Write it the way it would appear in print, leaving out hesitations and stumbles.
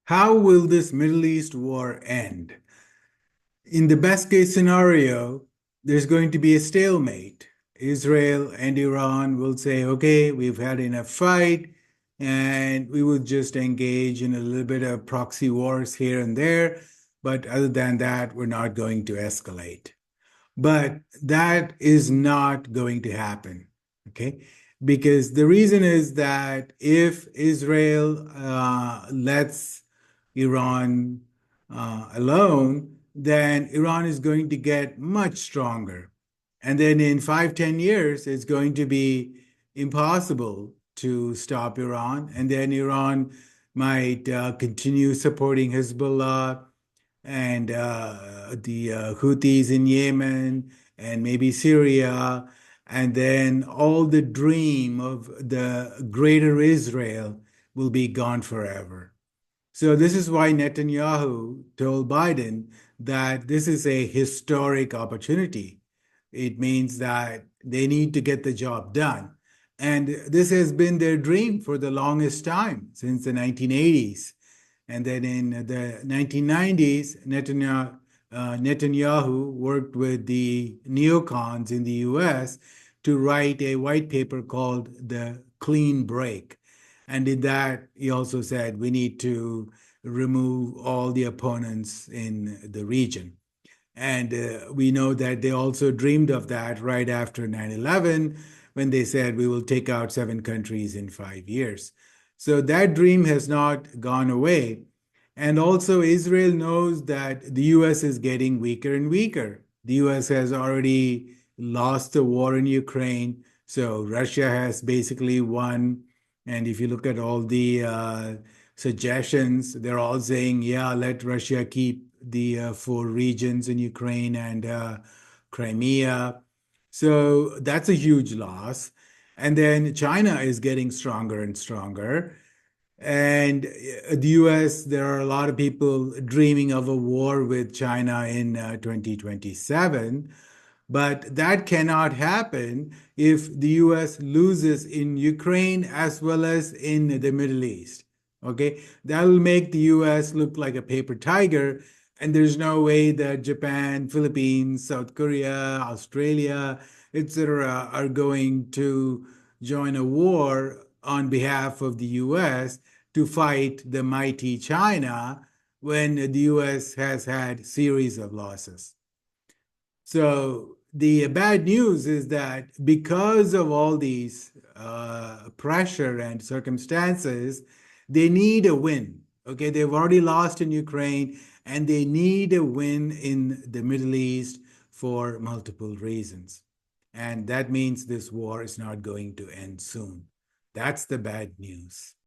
How will this Middle East war end? In the best case scenario, there's going to be a stalemate. Israel and Iran will say, okay, we've had enough fight, and we will just engage in a little bit of proxy wars here and there. But other than that, we're not going to escalate. But that is not going to happen, okay? Because the reason is that if Israel lets Iran alone, then Iran is going to get much stronger. And then in 5, 10 years, it's going to be impossible to stop Iran. And then Iran might continue supporting Hezbollah and the Houthis in Yemen and maybe Syria, and then all the dream of the greater Israel will be gone forever. So this is why Netanyahu told Biden that this is a historic opportunity. It means that they need to get the job done. And this has been their dream for the longest time, since the 1980s. And then in the 1990s, Netanyahu worked with the neocons in the US to write a white paper called The Clean Break. And in that, he also said we need to remove all the opponents in the region. And we know that they also dreamed of that right after 9/11, when they said we will take out 7 countries in 5 years. So that dream has not gone away. And also, Israel knows that the US is getting weaker and weaker. The US has already lost the war in Ukraine. So Russia has basically won. And if you look at all the suggestions, they're all saying, yeah, let Russia keep the 4 regions in Ukraine and Crimea. So that's a huge loss. And then China is getting stronger and stronger. And the US, there are a lot of people dreaming of a war with China in 2027. But that cannot happen if the US loses in Ukraine as well as in the Middle East. Okay, that will make the US look like a paper tiger. And there's no way that Japan, Philippines, South Korea, Australia, etc., are going to join a war on behalf of the US to fight the mighty China when the US has had series of losses. So the bad news is that because of all these pressure and circumstances, they need a win. Okay, they've already lost in Ukraine, and they need a win in the Middle East for multiple reasons. And that means this war is not going to end soon. That's the bad news.